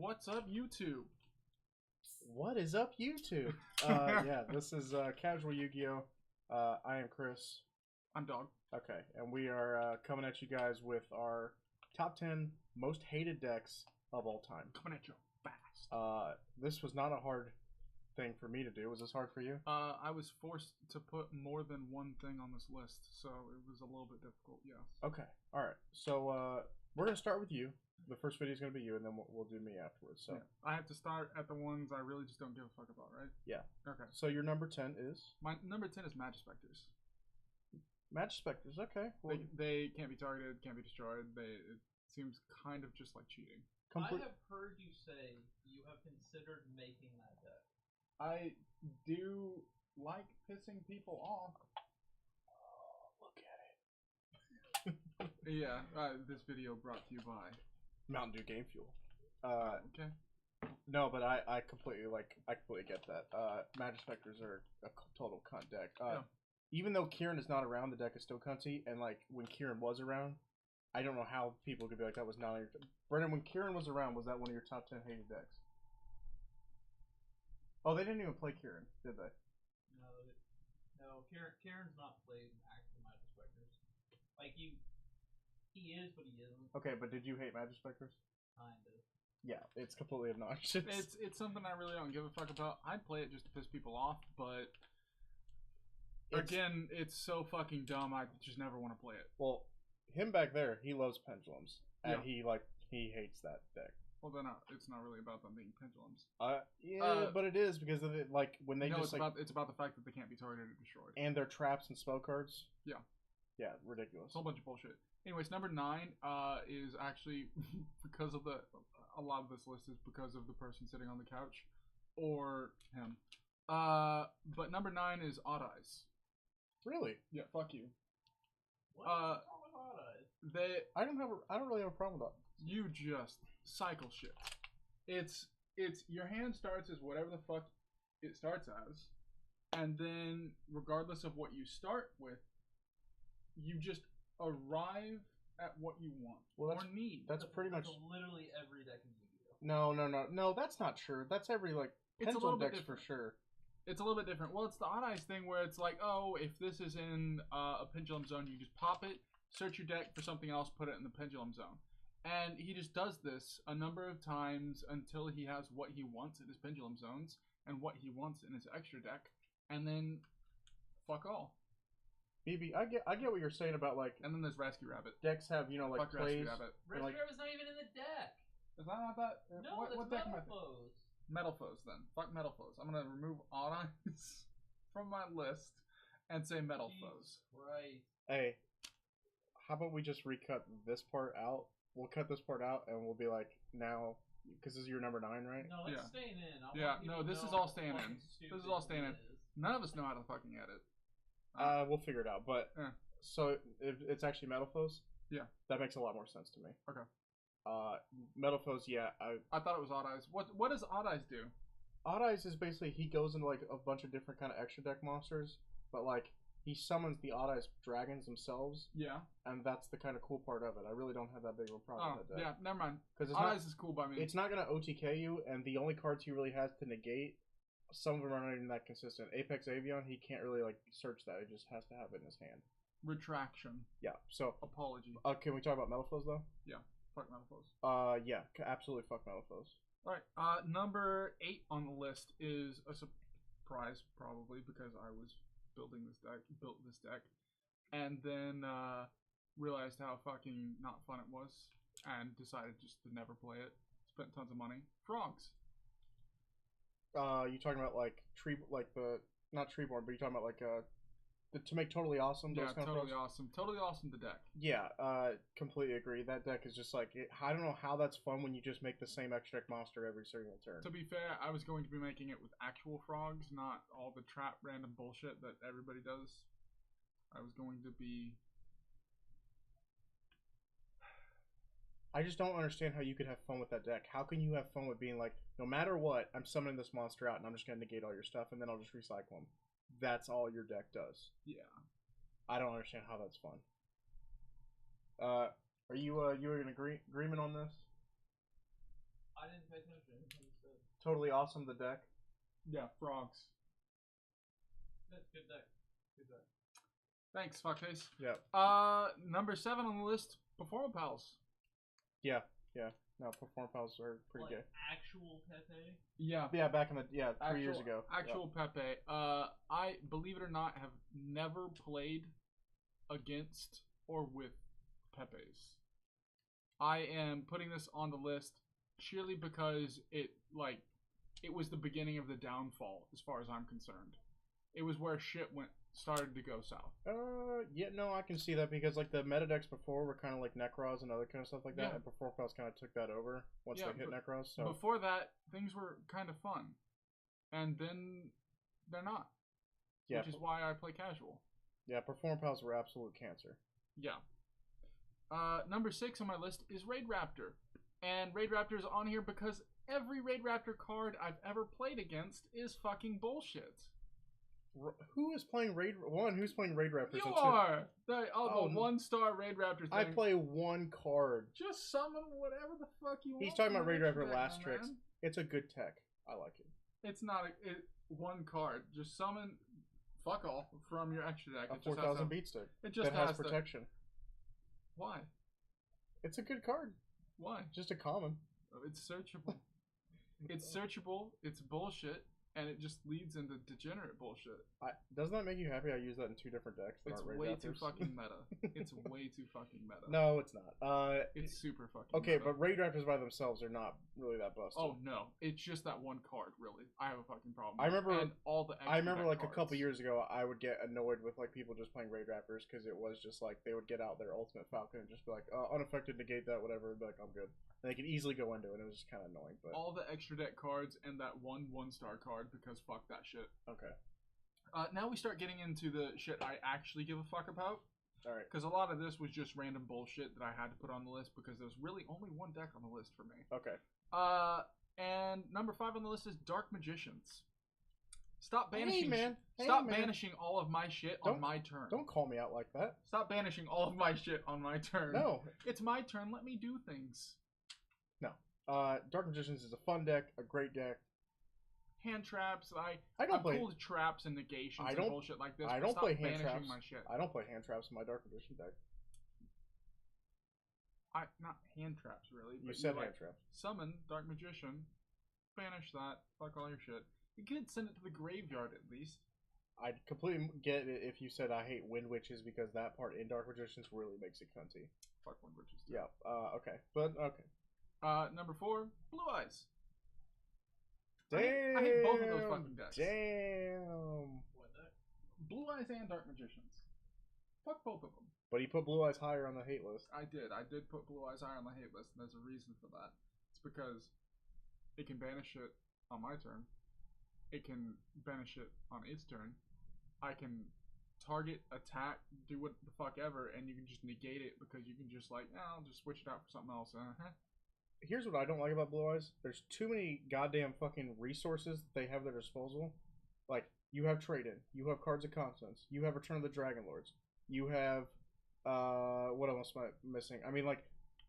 What's up, YouTube? What is up, YouTube? Yeah, this is Casual Yu-Gi-Oh! I am Chris. I'm Dog. Okay, and we are coming at you guys with our top 10 most hated decks of all time. Coming at you fast. This was not a hard thing for me to do. Was this hard for you? I was forced to put more than one thing on this list, so it was a little bit difficult, yes. Okay, alright. So, we're going to start with you. The first video is going to be you, and then we'll do me afterwards. So yeah. I have to start at the ones I really just don't give a fuck about, right? Yeah. Okay. So your number 10 is? My number 10 is Magispectors. Magispectors, okay. Well, they can't be targeted, can't be destroyed. It seems kind of just like cheating. I have heard you say you have considered making that deck. I do like pissing people off. Oh, look at it. Yeah, this video brought to you by Mountain Dew Game Fuel. Okay. No, but I completely get that. Magispectors are a total cunt deck. Yeah. Even though Kieran is not around, the deck is still cunty. And like when Kieran was around, I don't know how people could be like that was not on your. Brennan, when Kieran was around, was that one of your top 10 hated decks? Oh, they didn't even play Kieran, did they? No. Karen's not played actual Magispectors. Like he is, but he isn't. Okay, but did you hate Magispectors? Kind of. Yeah, it's completely obnoxious. It's something I really don't give a fuck about. I'd play it just to piss people off, but again, it's so fucking dumb. I just never want to play it. Well, him back there, he loves pendulums, and Yeah. he hates that deck. Well, then it's not really about them being pendulums. Yeah, but it is because of it. Like when they just it's about the fact that they can't be targeted or destroyed. And their traps and spell cards. Yeah. Yeah, ridiculous. It's a whole bunch of bullshit. Anyways, number 9 is actually because of a lot of this list is because of the person sitting on the couch or him. But number 9 is Odd Eyes. Really? Yeah, fuck you. What's wrong with Odd Eyes? I don't really have a problem with that. You just cycle shit. It's your hand starts as whatever the fuck it starts as, and then regardless of what you start with, you just arrive at what you want or need. That's pretty much literally every deck in Yugioh. No, that's not true. That's every like pendulum decks for sure. It's a little bit different. Well, it's the Odd Eyes thing where it's like, oh, if this is in a pendulum zone, you just pop it, search your deck for something else, put it in the pendulum zone. And he just does this a number of times until he has what he wants in his pendulum zones and what he wants in his extra deck, and then fuck all. BB, I get what you're saying about like. And then there's Rescue Rabbit. Decks have like fuck plays. Rescue Rabbit. Rescue Rabbit's not even in the deck. Is that not that? No, what that's deck am I Metal Foes. Metal Foes then. Fuck Metal Foes. I'm gonna remove Odd Eyes from my list and say Metal Foes. Right. Hey, how about we just recut this part out? We'll cut this part out and we'll be like now because this is your number 9, right? No, it's staying in. This is all staying in. This is all staying in. None of us know how to fucking edit. We'll figure it out. But so if it's actually Metal Foes, yeah, that makes a lot more sense to me. Okay. Metal Foes, yeah. I thought it was Odd Eyes. What does Odd Eyes do? Odd Eyes is basically he goes into like a bunch of different kind of extra deck monsters, but like he summons the Odd Eyes dragons themselves. Yeah. And that's the kind of cool part of it. I really don't have that big of a problem with that deck. Yeah, never mind. Because Odd Eyes is cool by me. It's not gonna OTK you, and the only cards he really has to negate, some of them are not even that consistent. Apex Avion, he can't really like search that. It just has to have it in his hand. Retraction. Yeah. So apology. Can we talk about Metal Foes though? Yeah. Fuck Metal Foes. Yeah, absolutely fuck Metal Foes. Alright, number 8 on the list is a surprise, probably, because I was built this deck, and then realized how fucking not fun it was, and decided just to never play it. Spent tons of money. Frogs. You talking about like not Treeborn, but you talking about like to make Totally Awesome? Yeah, Totally Awesome. Totally Awesome, the deck. Yeah, completely agree. That deck is just like, I don't know how that's fun when you just make the same extra deck monster every single turn. To be fair, I was going to be making it with actual frogs, not all the trap random bullshit that everybody does. I was going to be... I just don't understand how you could have fun with that deck. How can you have fun with being like, no matter what, I'm summoning this monster out and I'm just going to negate all your stuff and then I'll just recycle them. That's all your deck does. Yeah. I don't understand how that's fun. Are you in agreement on this? I didn't pay attention. Understood. Totally awesome, the deck. Yeah, frogs. That's good deck. Good deck. Thanks, fuckface. Yeah. Number 7 on the list, Performa Pals. Yeah. No, Perform Pals are pretty Like gay. actual Pepe. Yeah. Yeah, back in the 3 years ago. Actual Pepe. I, believe it or not, have never played against or with Pepes. I am putting this on the list sheerly because it was the beginning of the downfall as far as I'm concerned. It was where shit started to go south. Yeah, no, I can see that because like the meta decks before were kind of like Necros and other kind of stuff like that, Yeah. and Perform Pals kind of took that over once they hit Necros. So before that, things were kind of fun, and then they're not. Yeah, which is why I play casual. Yeah, Perform Pals were absolute cancer. Yeah. Number 6 on my list is Raid Raptor, and Raid Raptor is on here because every Raid Raptor card I've ever played against is fucking bullshit. Who is playing Raid? Who's playing Raid Raptors? You are the 1-star Raid Raptor thing. I play one card. Just summon whatever the fuck you want. He's talking about Raid Raptor deck, last tricks. man. It's a good tech. I like it. It's not one card. Just summon fuck all from your extra deck. A 4,000 beat stick. It just has protection. Why? It's a good card. Why? Just a common. It's searchable. It's searchable. It's bullshit. And it just leads into degenerate bullshit. Doesn't that make you happy? I use that in 2 different decks. It's way too fucking meta. It's way too fucking meta. No, it's not. It's super fucking okay, meta. but Raid Raptors by themselves are not really that busted. Oh no, it's just that one card. Really, I have a fucking problem. I remember and all the. I remember like cards. a couple years ago, I would get annoyed with like people just playing Raid Raptors because it was just like they would get out their Ultimate Falcon and just be like, unaffected, negate that, whatever. Be like, I'm good. And they could easily go into it. And it was just kind of annoying. But all the extra deck cards and that 1-star card because fuck that shit. Okay. Now we start getting into the shit I actually give a fuck about. All right. Because a lot of this was just random bullshit that I had to put on the list because there's really only one deck on the list for me. Okay. And number 5 on the list is Dark Magicians. Stop banishing, Stop banishing all of my shit on my turn. Don't call me out like that. Stop banishing all of my shit on my turn. No. It's my turn. Let me do things. No. Dark Magicians is a fun deck, a great deck. Hand traps. I don't play pulled traps and negations and bullshit like this. I don't play hand banishing traps. My shit. I don't play hand traps in my Dark Magician deck. Not hand traps really. You But said hand traps. Summon Dark Magician. Banish that. Fuck all your shit. You could send it to the graveyard at least. I'd completely get it if you said I hate Wind Witches because that part in Dark Magicians really makes it cunty. Fuck Wind Witches. Yeah. Okay. But okay. Number 4, Blue Eyes. Damn. I hate both of those fucking decks. Damn. What deck? Blue Eyes and Dark Magicians. Fuck both of them. But he put Blue Eyes higher on the hate list. I did put Blue Eyes higher on the hate list, and there's a reason for that. It's because it can banish it on my turn. It can banish it on its turn. I can target, attack, do what the fuck ever, and you can just negate it because you can just like, I'll just switch it out for something else. Here's what I don't like about Blue Eyes. There's too many goddamn fucking resources that they have at their disposal. Like, you have Trade-In. You have Cards of Confidence. You have Return of the Dragon Lords. You have, what else am I missing? I mean, like...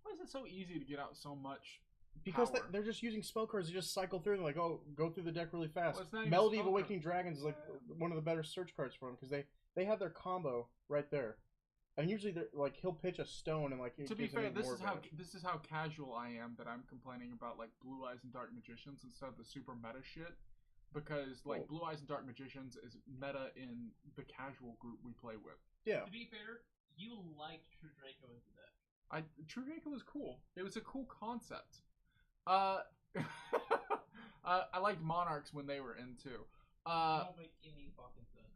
Why is it so easy to get out so much because power? they're just using spell cards. They just cycle through and like, oh, go through the deck really fast. Well, Melody of Awakening Dragons is like one of the better search cards for them because they have their combo right there. And usually, they're like he'll pitch a stone and like. To be fair, this is how casual I am that I'm complaining about like Blue Eyes and Dark Magicians instead of the super meta shit, because like Blue Eyes and Dark Magicians is meta in the casual group we play with. Yeah. To be fair, you liked True Draco as the deck. True Draco was cool. It was a cool concept. I liked Monarchs when they were in too. Don't make any fucking sense.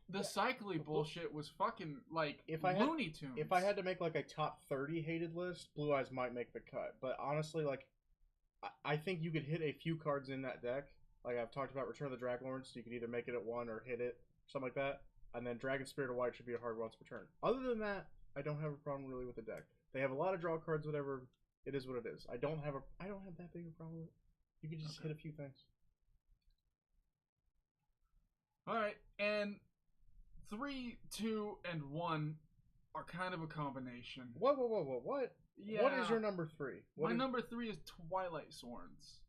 The cycly bullshit was fucking like Looney Tunes. If I had to make like a top 30 hated list, Blue Eyes might make the cut. But honestly, like I think you could hit a few cards in that deck. Like I've talked about Return of the Dragon Lords, so you could either make it at 1 or hit it, something like that. And then Dragon Spirit of White should be a hard once per turn. Other than that, I don't have a problem really with the deck. They have a lot of draw cards, whatever. It is what it is. I don't have that big a problem with it. You can just hit a few things. Alright, and 3, 2, and 1 are kind of a combination. What? Yeah. What is your number 3? My number 3 is Twilight Sworns.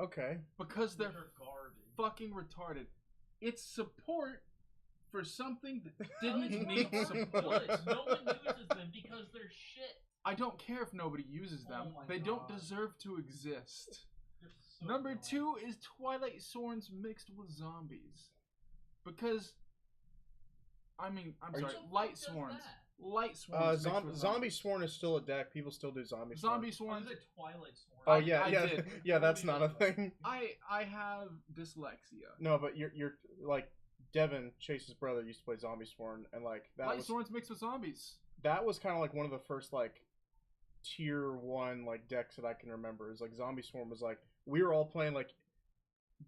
Okay. Because they're Which are garbage. fucking retarded. It's support for something that How is didn't one need of them support. good? No one uses them because they're shit. I don't care if nobody uses them. Oh my They don't God. deserve to exist. They're so Number annoying. 2 is Twilight Swords mixed with zombies. Because, I mean, I'm Are you- sorry, Who the fuck Light does Sworns. that? Light Sworns mixed with Zombie zombies. Sworn is still a deck. People still do Zombie Sworn. Zombie Oh, Sworns. is it Twilight Sworn? Oh I yeah, did. yeah. That's not a thing. I have dyslexia. No, but you're like Devin, Chase's brother, used to play Zombie Sworn, and like Light Sworns mixed with zombies. that was kind of like one of the first like tier 1 like decks that I can remember. Is like Zombie Swarm was like we were all playing like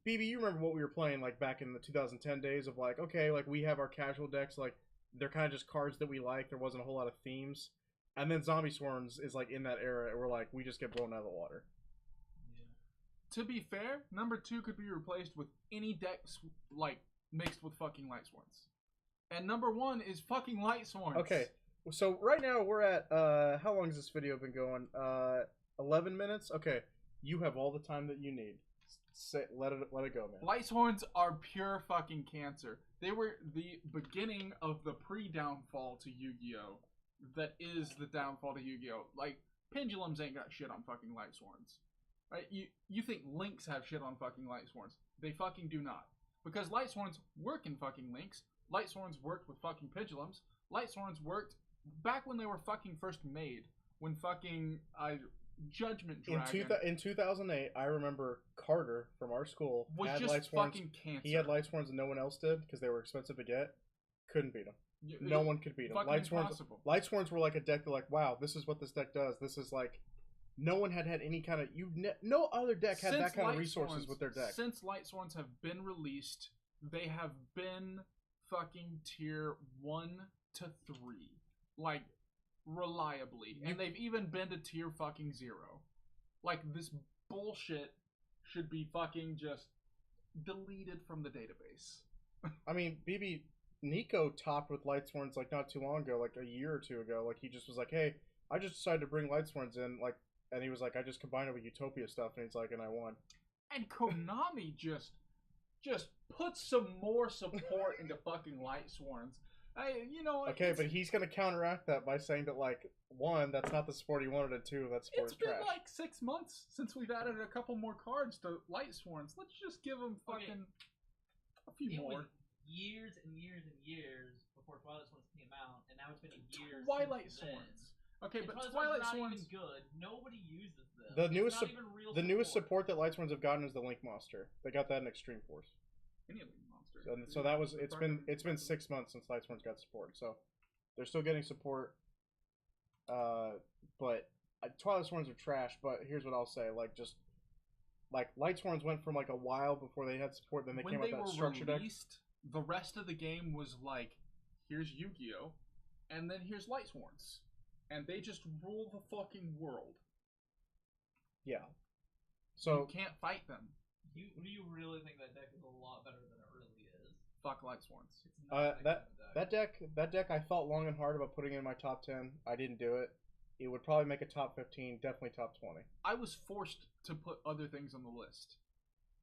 BB. You remember what we were playing like back in the 2010 days of like okay, like we have our casual decks, like they're kind of just cards that we like. There wasn't a whole lot of themes, and then Zombie Swarms is like in that era, and we're like we just get blown out of the water. To be fair, number 2 could be replaced with any deck like mixed with fucking Light Sworns. And number 1 is fucking Light Sworns. Okay, so right now we're at how long has this video been going? 11 minutes. Okay, you have all the time that you need. Let it go, man. Light Sworns are pure fucking cancer. They were the beginning of the pre-downfall to Yu-Gi-Oh! That is the downfall to Yu-Gi-Oh! Like, Pendulums ain't got shit on fucking Light Sworns. Right? You think Links have shit on fucking Light Sworns. They fucking do not. Because Light Sworns work in fucking Links. Light Sworns worked with fucking Pendulums. Light Sworns worked back when they were fucking first made. When fucking Judgment Dragon In 2008, I remember Carter from our school was had just Light Sworns. fucking cancer. He had Light Sworns and no one else did because they were expensive to get. Couldn't beat them. It No was one could beat them. fucking impossible. Light Sworns were like a deck that like, wow, this is what this deck does. This is like, no one had any kind of no other deck had that kind of Light resources Sworns- with their deck. Since Light Sworns have been released, they have been fucking tier 1 to 3. Like, reliably. And they've even been to tier fucking 0. Like, this bullshit should be fucking just deleted from the database. I mean, BB Nico topped with Light Sworns like not too long ago, like a year or two ago. Like he just was like, hey, I just decided to bring Light Sworns in, like, and he was like, I just combined it with Utopia stuff, and he's like, and I won. And Konami just put some more support into fucking Light Sworns. You know, Okay, but he's gonna counteract that by saying that like, 1, that's not the support he wanted, and 2, that support it's is been trash. like 6 months since we've added a couple more cards to Light Sworns. Let's just give them fucking a few It more. was years and years and years before Twilight Swords came out, and now it's been a year. Twilight since then. Sworns. Okay, And but Twilight Twilight Sworns Sworns. are not even good. Nobody uses them. The It's newest not even real The newest support that Light Sworns have gotten is the Link Monster. They got that in Extreme Force. Any of these monsters. So that was it's been 6 months since Light Sworns got support. So they're still getting support. But Twilight Sworns are trash. But here's what I'll say: like just like Light Sworns went from like a while before they had support, then they when came they out were that structure deck. released, the rest of the game was like, here's Yu-Gi-Oh, and then here's Light Sworns, and they just rule the fucking world. Yeah. You So can't fight them. Do you really think that deck is a lot better than it really is? Fuck Light Sworns. It's not that deck, I thought long and hard about putting in my top 10. I didn't do it. It would probably make a top 15, definitely top 20. I was forced to put other things on the list.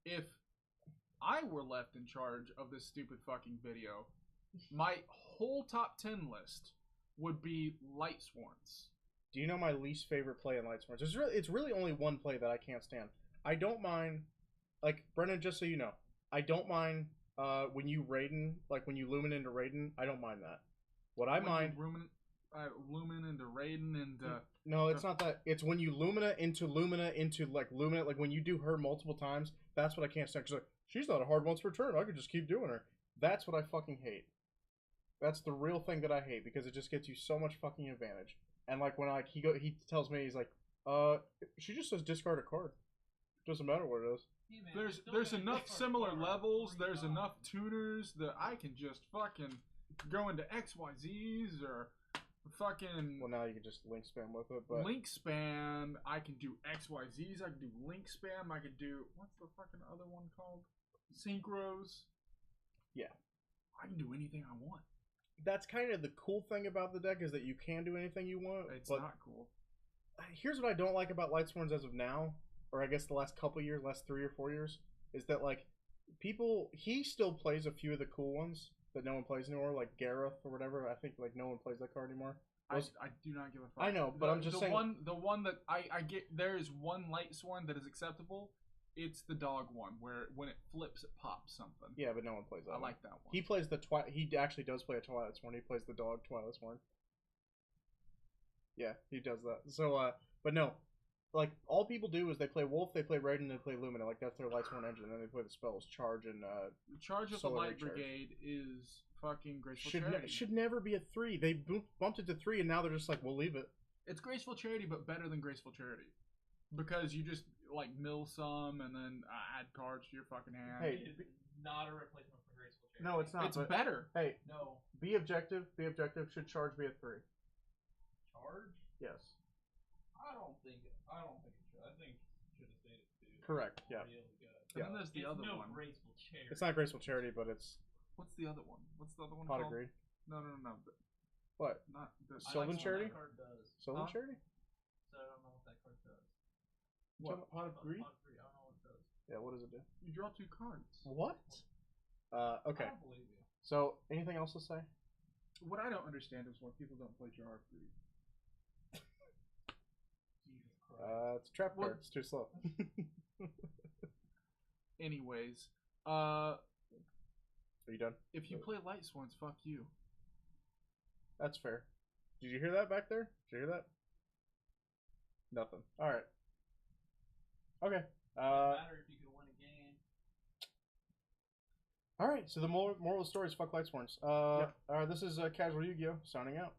If I were left in charge of this stupid fucking video, my whole top 10 list would be Light Sworns. Do you know my least favorite play in Light Sworns? It's really only one play that I can't stand. I don't mind, like, Brennan, just so you know, I don't mind when you Raiden, like when you Lumen into Raiden, I don't mind that. What I mind... Lumen into Raiden and... no, it's not that. It's when you Lumina into like Lumina, like when you do her multiple times, that's what I can't stand. Cause like, she's not a hard once per turn, I could just keep doing her. That's what I fucking hate. That's the real thing that I hate, because it just gets you so much fucking advantage. And like when like he tells me, he's like, she just says discard a card. Doesn't matter what it is. Hey man, There's enough similar levels, there's enough tuners that I can just fucking go into XYZs or fucking Well, now you can just link spam with it, but link spam. I can do XYZs, I can do link spam, I could do, what's the fucking other one called? Synchros. Yeah. I can do anything I want. that's kind of the cool thing about the deck, is that you can do anything you want. It's but not cool. here's what I don't like about Light Sworns as of now. or I guess the last couple years, last 3 or 4 years, is that like he still plays a few of the cool ones that no one plays anymore, like Gareth or whatever. I think like no one plays that card anymore. I do not give a fuck. I know, but I'm just saying. The one that I get, there is one light sworn that is acceptable. It's the dog one, where when it flips, it pops something. Yeah, but no one plays that. I like that one. He plays the He actually does play a Twilight Sworn. He plays the dog Twilight Sworn. Yeah, he does that. So, but no, like all people do is they play Wolf, they play Raiden, they play Lumina. Like that's their light sworn engine, and then they play the spells Charge and Charge of the Solar Light Recharge. Brigade is fucking Graceful Charity. Should never be a 3. They bumped it to 3, and now they're just like, we'll leave it. It's Graceful Charity, but better than Graceful Charity, because you just like mill some and then add cards to your fucking hand. Hey, It is not a replacement for Graceful Charity. No, it's not. It's but, better. Hey, No. be objective. Be objective. Should Charge be a 3? Charge? Yes. I don't think it should. I think it should have stayed at 2. Correct. Yeah. Really good. And then there's the It's other no one. Graceful Charity. It's not Graceful Charity, but it's What's the other one? What's the other one Pot of called? Greed. No. What? Not the Sylvan I like Charity? what that card does. Sylvan Huh? Charity? So I don't know what that card does. What? Pot of Greed? Pot of Greed, I don't know what it does. Yeah. What does it do? You draw 2 cards. What? Okay. I don't believe you. So, anything else to say? What I don't understand is why people don't play Jar of Greed. Jesus Christ. It's a trap What? card. It's too slow. Anyways, Are you done? if you play Light Swans, fuck you. That's fair. Did you hear that back there? Did you hear that? Nothing. All right. Okay. Doesn't matter if you can win a game. All right. So the moral of the story is fuck Light Sworns. Yep. This is Casual Yu-Gi-Oh! Signing out.